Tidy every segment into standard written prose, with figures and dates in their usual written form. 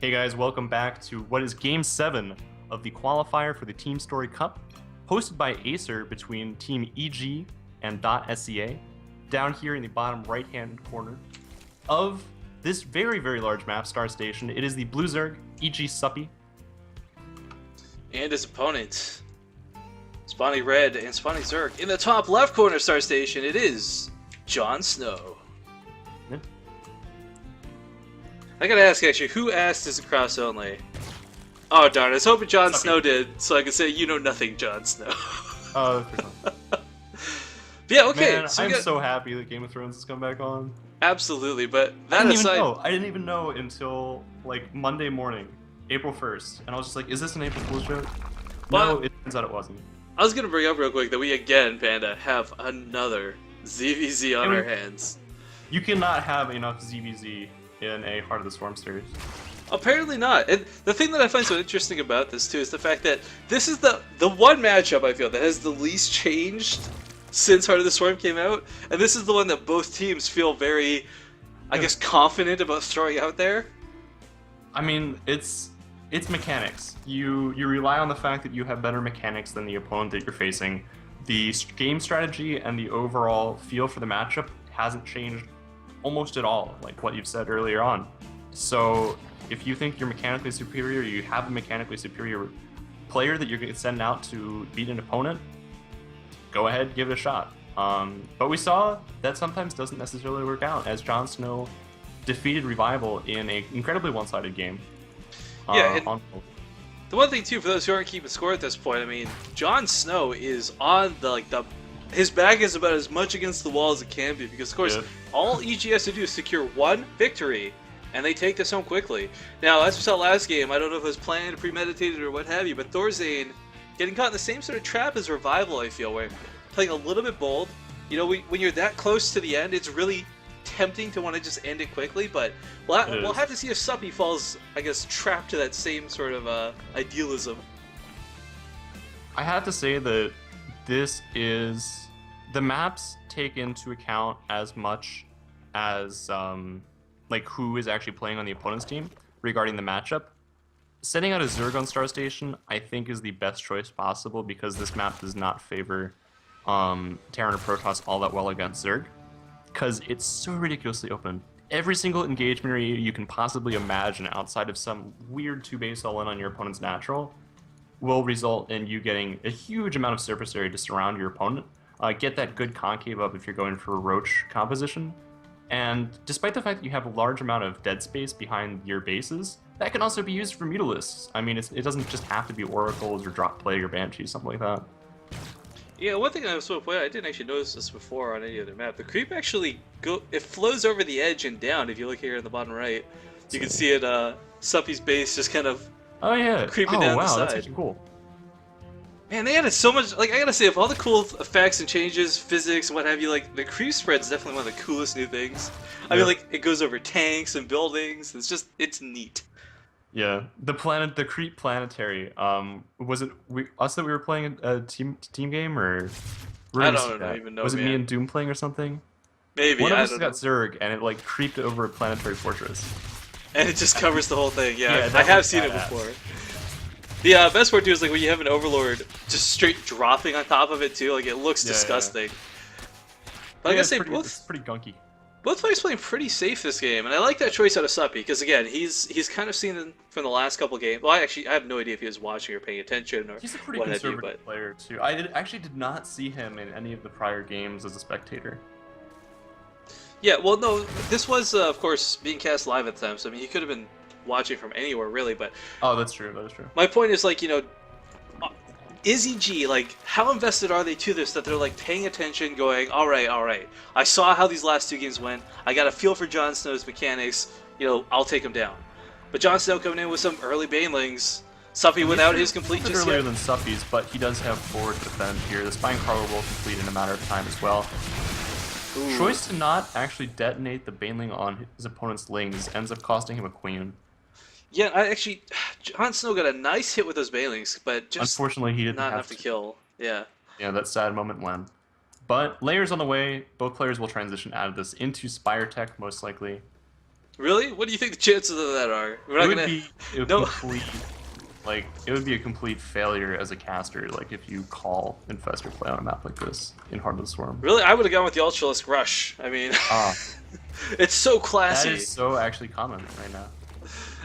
Hey guys, welcome back to what is Game 7 of the Qualifier for the Teamstory Cup, hosted by Acer between Team EG and .SCA, down here in the bottom right-hand corner of this very, very large map, Star Station. It is the Blue Zerg, EG Suppy. And his opponent, Spawny Red and Spawny Zerg. In the top left corner Star Station, it is JonSnow. Yeah. I gotta ask, actually, who asked is it cross only? Oh darn, I was hoping JonSnow did, so I could say you know nothing, JonSnow. Oh, yeah, okay. Man, so I'm so happy that Game of Thrones has come back on. Absolutely, but that I didn't aside, even know until like Monday morning, April 1st, and I was just like, is this an April Fool's joke? Well, No, it turns out it wasn't. I was gonna bring up real quick that we again, Panda, have another ZVZ on our hands. You cannot have enough ZVZ in a Heart of the Swarm series. Apparently not. And the thing that I find so interesting about this too is the fact that this is the one matchup I feel that has the least changed since Heart of the Swarm came out, and this is the one that both teams feel very, I guess, confident about throwing out there. I mean, it's mechanics. You rely on the fact that you have better mechanics than the opponent that you're facing. The game strategy and the overall feel for the matchup hasn't changed almost at all, like what you've said earlier on. So if you think you're mechanically superior, you have a mechanically superior player that you're going to send out to beat an opponent, go ahead, give it a shot. But we saw that sometimes doesn't necessarily work out, as JonSnow defeated Revival in an incredibly one-sided game. Yeah, the one thing too, for those who aren't keeping score at this point, I mean, JonSnow is on his back is about as much against the wall as it can be, because of course, all EG has to do is secure one victory, and they take this home quickly. Now, as we saw last game, I don't know if it was planned, premeditated, or what have you, but Thorzane getting caught in the same sort of trap as Revival, I feel, where playing a little bit bold. You know, when you're that close to the end, it's really tempting to want to just end it quickly, but we'll have to see if Suppy falls, I guess, trapped to that same sort of idealism. I have to say that the maps take into account as much as like who is actually playing on the opponent's team regarding the matchup. Setting out a Zerg on Star Station, I think, is the best choice possible, because this map does not favor Terran or Protoss all that well against Zerg, because it's so ridiculously open. Every single engagement area you can possibly imagine outside of some weird 2-base all-in on your opponent's natural will result in you getting a huge amount of surface area to surround your opponent. Get that good concave up if you're going for a Roach composition. And despite the fact that you have a large amount of dead space behind your bases, that can also be used for Mutalisks. I mean, it doesn't just have to be Oracles or Drop Plague or Banshees, something like that. Yeah, one thing I was supposed to point out, I didn't actually notice this before on any other map. The creep actually it flows over the edge and down. If you look here in the bottom right, you can see it. Suppy's base just kind of creeping down the side. That's actually cool. Man, they added so much. Like, I gotta say, of all the cool effects and changes, physics and what have you, like the creep spread is definitely one of the coolest new things. I mean, like, it goes over tanks and buildings. It's neat. Yeah, the creep planetary. Was it us that we were playing a team game, or I don't even know. Was it man. me and Doom playing or something? Maybe. One of us got Zerg, and it like creeped over a planetary fortress. And it just covers the whole thing. Yeah, Yeah, I have seen it before. The best part too is like when you have an Overlord just straight dropping on top of it too. Like, it looks disgusting. But I gotta say, it's pretty gunky. Both players playing pretty safe this game, and I like that choice out of Suppy, because again, he's kind of seen it from the last couple games. Well, I have no idea if he was watching or paying attention or he's a pretty what have you, conservative player too. I actually did not see him in any of the prior games as a spectator. Yeah, well, no, this was of course being cast live at the time, so I mean he could have been watching from anywhere really, but oh, that's true. That is true. My point is, like, you know, is EG, like, how invested are they to this that they're, like, paying attention, going, alright, I saw how these last two games went, I got a feel for JonSnow's mechanics, you know, I'll take him down. But JonSnow coming in with some early banelings, Suppy without his complete just earlier than Suppy's, but he does have forward defend here. The Spine Crawler will complete in a matter of time as well. Ooh. Choice to not actually detonate the baneling on his opponent's lings ends up costing him a queen. Yeah, JonSnow got a nice hit with those bailings, but just unfortunately he didn't not have enough to kill. Yeah. Yeah, that sad moment when. But layers on the way. Both players will transition out of this into Spire Tech most likely. Really? What do you think the chances of that are? We're not gonna. No. It would be a complete failure as a caster, like if you call Infestor play on a map like this in Heart of the Swarm. Really, I would have gone with the Ultralisk Rush. I mean, it's so classy. That is so actually common right now.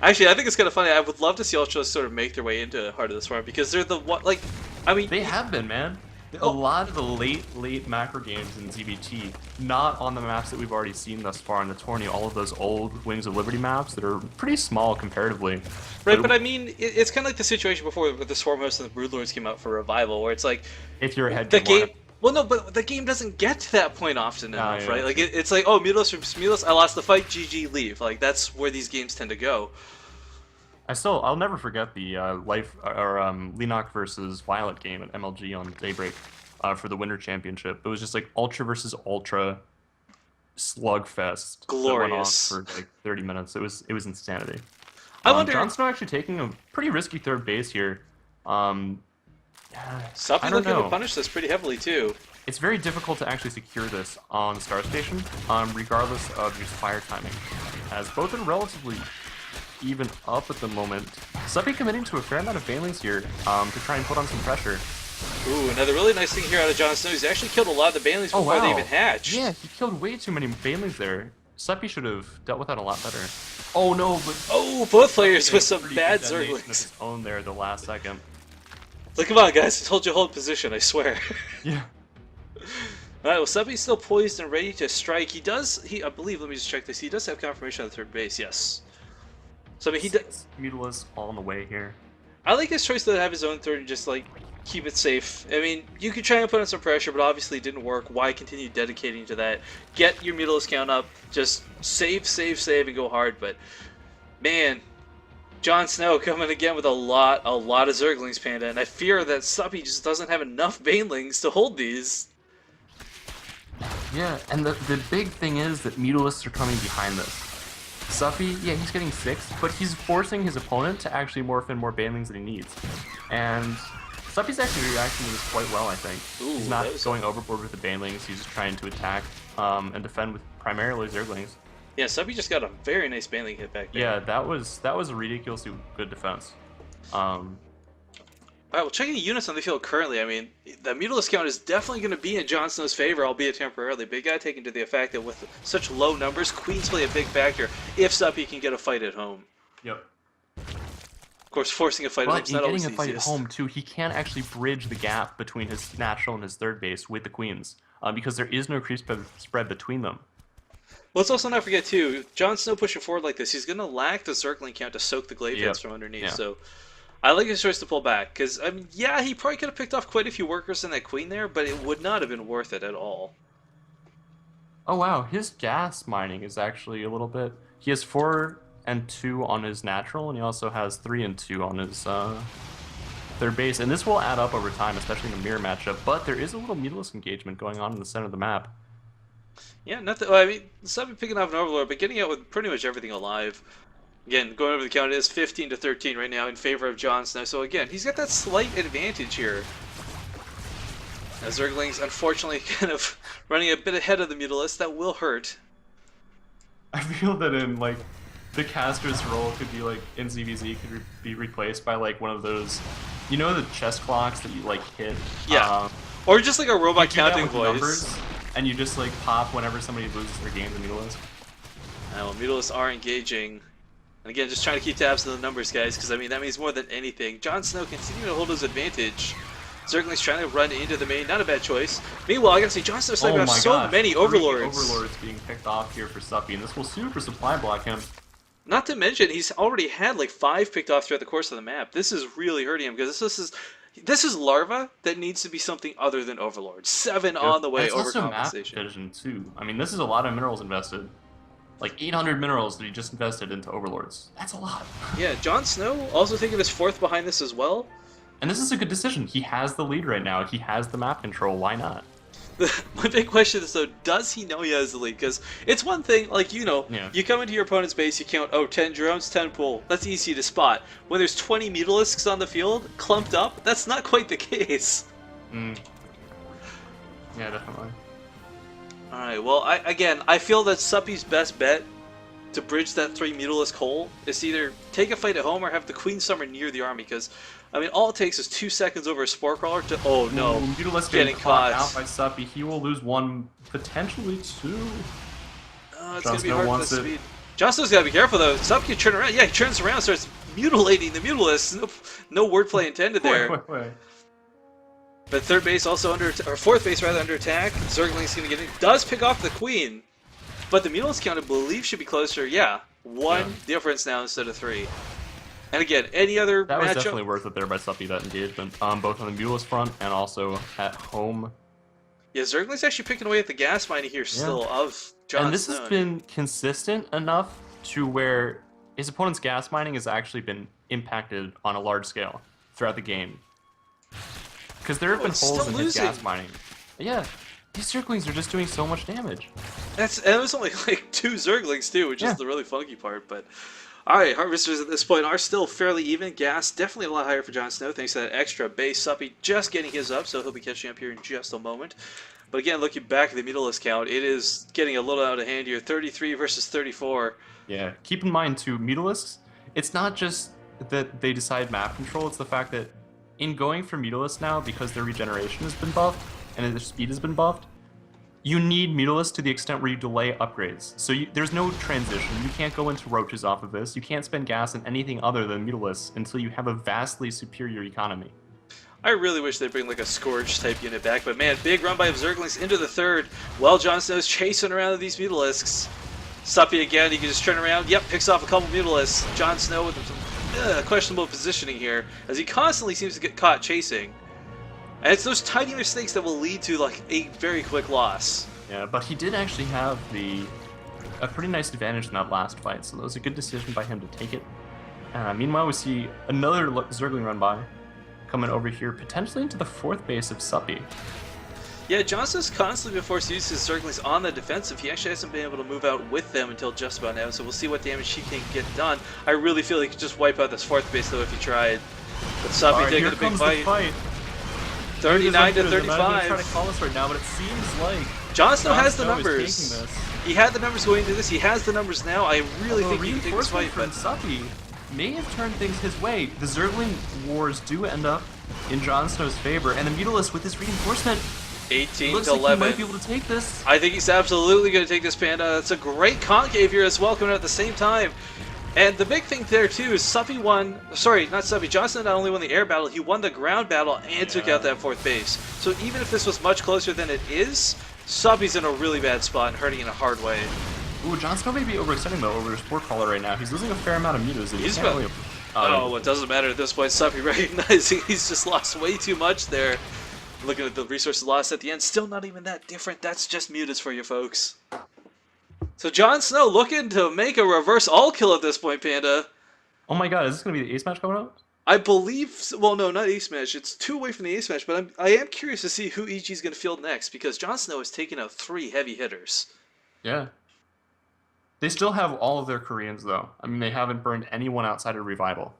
Actually, I think it's kind of funny. I would love to see Ultralisk sort of make their way into Heart of the Swarm because they're the one. Like, I mean, they have been, man. A lot of the late macro games in ZBT, not on the maps that we've already seen thus far in the tourney, all of those old Wings of Liberty maps that are pretty small comparatively. Right, but I mean, it's kind of like the situation before with the Swarm Host and the Broodlords came out for Revival, where it's like... If you're ahead, the game... Well, no, but the game doesn't get to that point often enough, yeah. right? Like, it's like, oh, Mutalisk from Mutalisk, I lost the fight, GG, leave. Like, that's where these games tend to go. I'll never forget the Lenok versus Violet game at MLG on Daybreak. For the Winter Championship. It was just like Ultra versus Ultra slugfest. Glorious. That went on for like 30 minutes. It was insanity. I wonder... JonSnow actually taking a pretty risky third base here. Suppy looking to punish this pretty heavily too. It's very difficult to actually secure this on Star Station, regardless of your fire timing, as both are relatively even up at the moment. Suppy committing to a fair amount of banelings here to try and put on some pressure. Ooh, another really nice thing here out of JonSnow. He's actually killed a lot of the banelings before they even hatch. Yeah, he killed way too many banelings there. Suppy should have dealt with that a lot better. Oh no, but... Oh, both players with some bad Zerglings. Of his own there the last second. Like, come on guys, I told you to hold position, I swear. Yeah. Alright, well Suppy's still poised and ready to strike. I believe, let me just check this, he does have confirmation on the third base, yes. So I mean, he does... Mutalisk all on the way here. I like his choice to have his own third and just, like, keep it safe. I mean, you could try and put on some pressure, but obviously it didn't work. Why continue dedicating to that? Get your Mutalisk count up, just save, and go hard. But, man, JonSnow coming again with a lot of Zerglings, Panda, and I fear that Suppy just doesn't have enough Banelings to hold these. Yeah, and the big thing is that Mutalisks are coming behind this. Suppy, yeah, he's getting 6, but he's forcing his opponent to actually morph in more Banelings than he needs. And Suppy's actually reacting to this quite well, I think. Ooh, he's not going overboard with the Banelings, he's just trying to attack and defend with primarily Zerglings. Yeah, Suppy just got a very nice Baneling hit back there. Yeah, that was a ridiculously good defense. Alright, well, checking the units on the field currently, I mean, the Mutalisk count is definitely going to be in JonSnow's favor, albeit temporarily. But you got to take into the fact that with such low numbers, Queens play a big factor if Suppy can get a fight at home. Yep. Of course, forcing a fight at home is not always the easiest. Getting a fight at home, too, he can't actually bridge the gap between his natural and his third base with the Queens, because there is no creep spread between them. Let's also not forget, too, JonSnow pushing forward like this, he's going to lack the circling count to soak the glaive hits from underneath, so... I like his choice to pull back, because, I mean, yeah, he probably could have picked off quite a few workers in that Queen there, but it would not have been worth it at all. Oh wow, his gas mining is actually a little bit... He has 4 and 2 on his natural, and he also has 3 and 2 on his third base, and this will add up over time, especially in a mirror matchup, but there is a little Mutalisk engagement going on in the center of the map. Yeah, nothing. Well, I mean, Suppy picking off an Overlord, but getting out with pretty much everything alive. Again, going over the count, it is 15-13 right now in favor of JonSnow. So again, he's got that slight advantage here. As Zerglings, unfortunately, kind of running a bit ahead of the Mutalisk. That will hurt. I feel that in, like, the caster's role could be, like, in ZVZ, could be replaced by, like, one of those, you know, the chess clocks that you, like, hit? Yeah. Or just, like, a robot counting voice. Numbers, and you just, like, pop whenever somebody loses their game to Mutalisk. Well, Mutalisk are engaging. And again, just trying to keep tabs on the numbers, guys, because, I mean, that means more than anything. JonSnow continuing to hold his advantage. Zergling's trying to run into the main, not a bad choice. Meanwhile, I gotta say, JonSnow's sniping off so many Overlords. Overlords being picked off here for Suppy, and this will super supply block him. Not to mention, he's already had like 5 picked off throughout the course of the map. This is really hurting him, because this is Larva that needs to be something other than Overlord. 7 on the way, overcompensation. Map vision too. I mean, this is a lot of minerals invested. Like 800 minerals that he just invested into Overlords. That's a lot. Yeah, JonSnow also thinking of his 4th behind this as well. And this is a good decision. He has the lead right now. He has the map control. Why not? My big question is, though, does he know he has the lead? Because it's one thing, like, you know, you come into your opponent's base, you count, 10 drones, 10 pull. That's easy to spot. When there's 20 Mutalisks on the field, clumped up, that's not quite the case. Yeah, definitely. Alright, well, I feel that Suppy's best bet to bridge that 3 Mutalisk hole is to either take a fight at home or have the Queen somewhere near the army, because, I mean, all it takes is 2 seconds over a Spore Crawler to... Oh, no. Mutalisk getting caught out by Suppy. He will lose 1, potentially 2. It's going to be hard for the speed. JonSnow's got to be careful, though. Suppy can turn around. Yeah, he turns around, starts mutilating the Mutalisk. No wordplay intended there. Wait. But third base also under, or fourth base rather, under attack. Zergling's going to get in. Does pick off the Queen, but the Mutalisk count, I believe, should be closer. Yeah, 1 difference now instead of 3. And again, any other that was matchup? Definitely worth it there by Suppy, that engagement, both on the Mutalisk front and also at home. Yeah, Zergling's actually picking away at the gas mining here still of JonSnow. And this has been consistent enough to where his opponent's gas mining has actually been impacted on a large scale throughout the game. Because there have been holes in his gas mining. Yeah, these Zerglings are just doing so much damage. And it was only like 2 Zerglings too, which is the really funky part. But alright, Harvesters at this point are still fairly even. Gas definitely a lot higher for JonSnow thanks to that extra base. Suppy just getting his up, so he'll be catching up here in just a moment. But again, looking back at the Mutalisk count, it is getting a little out of hand here. 33 versus 34. Yeah, keep in mind too, Mutalisks, it's not just that they decide map control, it's the fact that in going for Mutalisks now, because their regeneration has been buffed and their speed has been buffed, you need Mutalisks to the extent where you delay upgrades. So there's no transition. You can't go into roaches off of this. You can't spend gas on anything other than Mutalisks until you have a vastly superior economy. I really wish they'd bring like a Scourge type unit back, but man, big run by Zerglings into the third. While JonSnow's chasing around these Mutalisks. Suppy again, he can just turn around. Yep, picks off a couple Mutalisks. JonSnow with some questionable positioning here, as he constantly seems to get caught chasing. And it's those tiny mistakes that will lead to like a very quick loss. Yeah, but he did actually have a pretty nice advantage in that last fight, so that was a good decision by him to take it. Meanwhile, we see another Zergling run by, coming over here, potentially into the 4th base of Suppy. Yeah, JonSnow's constantly been forced to use his Zerglings on the defensive. He actually hasn't been able to move out with them until just about now, so we'll see what damage he can get done. I really feel he could just wipe out this 4th base, though, if he tried. But Suppy taking a big fight. 39 to 35. I'm trying to call this right now, but it seems like JonSnow has the numbers. He had the numbers going into this. He has the numbers now. I really think he can take this fight. But Suppy may have turned things his way. The Zergling wars do end up in JonSnow's favor, and the Mutalisk with his reinforcement 18 looks to like 11. He might be able to take this. I think he's absolutely going to take this, Panda. It's a great concave here as well, coming out at the same time. And the big thing there too is Suppy won. Sorry, not Suppy. JonSnow not only won the air battle, he won the ground battle and took out that 4th base. So even if this was much closer than it is, Suppy's in a really bad spot and hurting in a hard way. Ooh, JonSnow may be overextending though over his Spore Crawler right now. He's losing a fair amount of mutas. He's about, really, oh, it doesn't matter at this point. Suppy recognizing he's just lost way too much there. Looking at the resources lost at the end, still not even that different. That's just mutas for you folks. So JonSnow looking to make a reverse all kill at this point, Panda. Oh my god, is this going to be the ace match coming up? I believe, well no, not ace match. It's 2 away from the ace match, but I am curious to see who EG's going to field next, because JonSnow has taken out 3 heavy hitters. Yeah. They still have all of their Koreans though. I mean, they haven't burned anyone outside of Revival.